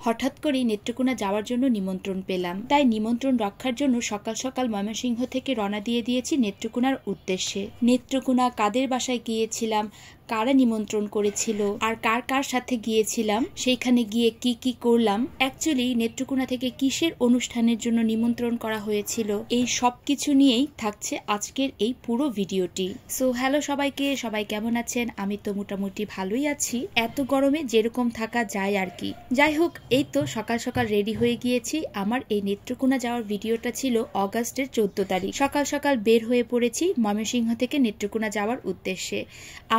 হঠাৎ করেই নেত্রকোনা যাওয়ার জন্য নিমন্ত্রণ পেলাম। তাই নিমন্ত্রণ রক্ষার জন্য সকাল সকাল ময়মনসিংহ থেকে রওনা দিয়ে দিয়েছি নেত্রকোনার উদ্দেশ্যে। নেত্রকোনা কাদের বাসায় গিয়েছিলাম, কারা নিমন্ত্রণ করেছিল আর কার কার সাথে গিয়েছিলাম, সেইখানে গিয়ে কি কি করলাম, অ্যাকচুয়ালি নেত্রকোনা থেকে কিসের অনুষ্ঠানের জন্য নিমন্ত্রণ করা হয়েছিল, এই সবকিছু নিয়েই থাকছে আজকের এই পুরো ভিডিওটি। সো হ্যালো সবাইকে, সবাই কেমন আছেন? আমি তো মোটামুটি ভালোই আছি, এত গরমে যেরকম থাকা যায় আর কি। যাই হোক, এই তো সকাল সকাল রেডি হয়ে গিয়েছি। আমার এই নেত্রকোনা যাওয়ার ভিডিওটা ছিল অগাস্টের 14 তারিখ। সকাল সকাল বের হয়ে পড়েছি ময়মনসিংহ থেকে নেত্রকোনা যাওয়ার উদ্দেশ্যে।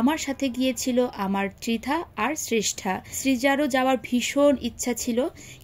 আমার সাথে গিয়েছিল আমার ত্রিধা আর শ্রেষ্ঠা। সৃজারও যাওয়ার ভীষণ ইচ্ছা ছিল,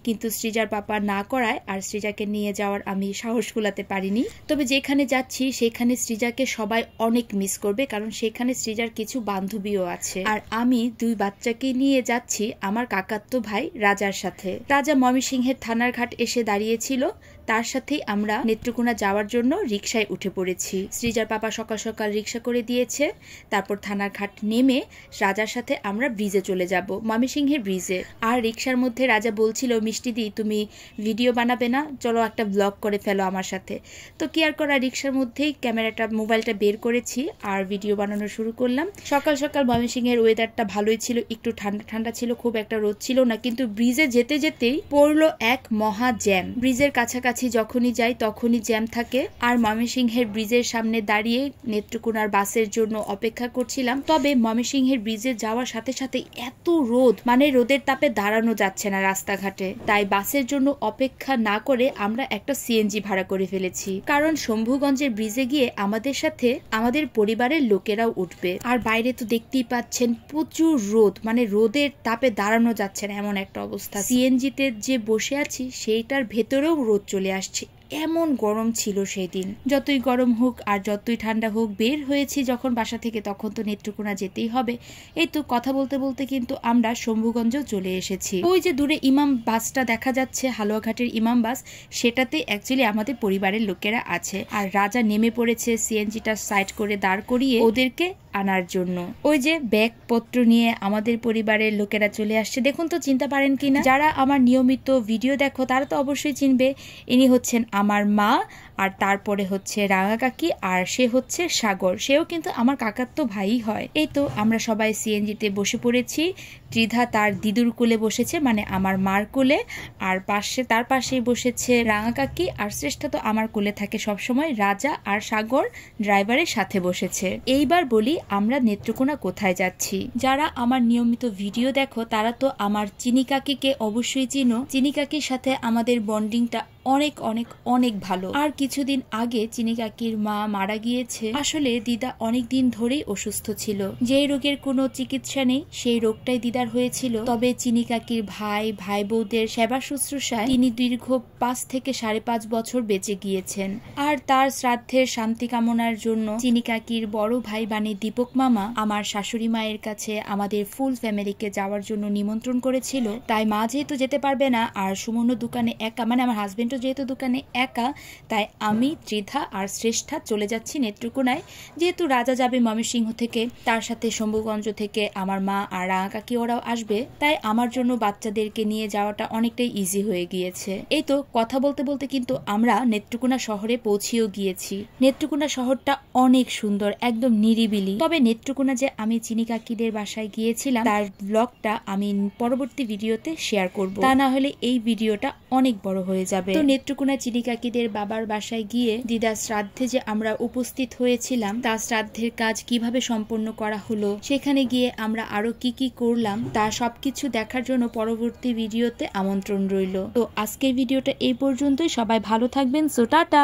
কিন্তু সৃজার পাপা না করায় আর সৃজাকে নিয়ে যাওয়ার আমি সাহস কুলাতে পারিনি। তবে যেখানে যাচ্ছি সেখানে সৃজাকে সবাই অনেক মিস করবে, কারণ সেখানে সৃজার কিছু বান্ধবীও আছে। আর আমি দুই বাচ্চাকে নিয়ে যাচ্ছি আমার কাকাতো ভাই রাজার সাথে। রাজা ময়মনসিংহের থানার ঘাট এসে দাঁড়িয়েছিল, তার সাথেই আমরা নেত্রকোনা যাওয়ার জন্য রিকশায় উঠে পড়েছি। সৃজার পাপা সকাল সকাল রিকশা করে দিয়েছে, তারপর থানার ঘাট নেমে রাজার সাথে আমরা ব্রিজে চলে যাব, ময়মনসিংহের ব্রিজে। আর রিকশার মধ্যে রাজা বলছিল, মিষ্টি দি তুমি ভিডিও বানাবে না, চলো একটা ব্লগ করে ফেলো আমার সাথে। তো কি আর করা, রিকশার মধ্যেই ক্যামেরাটা মোবাইলটা বের করেছি আর ভিডিও বানানো শুরু করলাম। সকাল সকাল ময়মনসিংহের ওয়েদারটা ভালোই ছিল, একটু ঠান্ডা ঠান্ডা ছিল, খুব একটা রোদ ছিল না। কিন্তু ব্রিজে যেতে যেতেই পড়লো এক মহা জ্যাম। ব্রিজের কাছাকাছি যখনই যাই তখনই জ্যাম থাকে। আর ময়মনসিংহের ব্রিজের সামনে দাঁড়িয়ে নেত্রকোনার বাসের জন্য অপেক্ষা করছিলাম। তবে ময়মনসিংহের ব্রিজে যাওয়ার সাথে সাথে এত রোদ, মানে রোদের তাপে দাঁড়ানো যাচ্ছে না রাস্তাঘাটে। তাই বাসের জন্য অপেক্ষা না করে আমরা একটা সিএনজি ভাড়া করে ফেলেছি, কারণ শম্ভুগঞ্জের ব্রিজে গিয়ে আমাদের সাথে আমাদের পরিবারের লোকেরাও উঠবে। আর বাইরে তো দেখতেই পাচ্ছেন প্রচুর রোদ, মানে রোদের তাপে দাঁড়ানো যাচ্ছে না এমন একটা অবস্থা। সিএনজিতে যে বসে আছি সেইটার ভেতরেও রোদ চলে আসছে, এমন গরম ছিল সেই দিন। যতই গরম হোক আর যতই ঠান্ডা হোক, বের হয়েছি যখন বাসা থেকে তখন তো নেত্রকোনা যেতেই হবে। এই তো কথা বলতে বলতে কিন্তু আমরা শম্ভুগঞ্জ চলে এসেছি। ওই যে দূরে ইমাম বাসটা দেখা যাচ্ছে, হালুয়াঘাটের ইমাম বাস, সেটাতে অ্যাকচুয়ালি আমাদের পরিবারের লোকেরা আছে। আর রাজা নেমে পড়েছে সিএনজিটা সাইড করে দাঁড় করিয়ে ওদেরকে আনার জন্য। ওই যে ব্যাগপত্র নিয়ে আমাদের পরিবারের লোকেরা চলে আসছে। দেখুন তো চিনতে পারেন কিনা, যারা আমার নিয়মিত ভিডিও দেখো তারা তো অবশ্যই চিনবে। ইনি হচ্ছেন আমার মা, আর তারপরে হচ্ছে রাঙা কাকি, আর সে হচ্ছে সাগর, সেও কিন্তু আমার কাকাতো ভাই হয়। এই তো আমরা সবাই সিএনজিতে বসে পড়েছি। ত্রিধা তার দিদুর কোলে বসেছে, মানে আমার মার কোলে, আর তার পাশেই বসেছে রাঙা কাকি, আর শ্রেষ্ঠা তো আমার কোলে থাকে সবসময়। রাজা আর সাগর ড্রাইভারের সাথে বসেছে। এইবার বলি আমরা নেত্রকোনা কোথায় যাচ্ছি। যারা আমার নিয়মিত ভিডিও দেখো তারা তো আমার চিনি কাকিকে অবশ্যই চিনো। চিনি কাকির সাথে আমাদের বন্ডিংটা অনেক অনেক অনেক ভালো। আর কিছুদিন আগে চিনি কাকির মা মারা গিয়েছে। আসলে দিদা অনেক দিন ধরেই অসুস্থ ছিল, যে রোগের কোনো চিকিৎসা নেই সেই রোগটাই দিদার হয়েছিল। তবে চিনি কাকির ভাই বউদের সেবা শুশ্রূষায় তিনি দীর্ঘ 5 থেকে 5.5 বছর বেঁচে গিয়েছেন। আর তার শ্রাদ্ধের শান্তি কামনার জন্য চিনি কাকির বড় ভাই বাণী দীপক মামা আমার শাশুড়ি মায়ের কাছে আমাদের ফুল ফ্যামিলিকে যাওয়ার জন্য নিমন্ত্রণ করেছিল। তাই মা যেহেতু যেতে পারবে না, আর সুমন্য দোকানে একা, মানে আমার হাজবেন্ড যেহেতু দোকানে একা, তাই আমি ত্রিধা আর শ্রেষ্ঠা চলে যাচ্ছি নেত্রকোনায়। যেহেতু রাজা যাবে ময়মনসিংহ থেকে, তার সাথে শম্ভুগঞ্জ থেকে আমার মা আর রাঙা কাকি ওরাও আসবে, তাই আমার জন্য বাচ্চাদেরকে নিয়ে যাওয়াটা অনেকটাই ইজি হয়ে গিয়েছে। এই তো কথা বলতে বলতে কিন্তু আমরা নেত্রকোনা শহরে পৌঁছেও গিয়েছি। নেত্রকোনা শহরটা অনেক সুন্দর, একদম নিরিবিলি। তবে নেত্রকোনা যে আমি চিনি কাকিদের বাসায় গিয়েছিলাম তার ব্লগটা আমি পরবর্তী ভিডিওতে শেয়ার করব, তা না হলে এই ভিডিওটা অনেক বড় হয়ে যাবে। তো নেত্রকোনা চিনি কাকিদের বাবার বাসায় গিয়ে দিদার শ্রাদ্ধে যে আমরা উপস্থিত হয়েছিলাম, তার শ্রাদ্ধের কাজ কিভাবে সম্পন্ন করা হলো, সেখানে গিয়ে আমরা আরো কি কি করলাম, তা সবকিছু দেখার জন্য পরবর্তী ভিডিওতে আমন্ত্রণ রইল। তো আজকের ভিডিওটা এই পর্যন্তই, সবাই ভালো থাকবেন। So tata.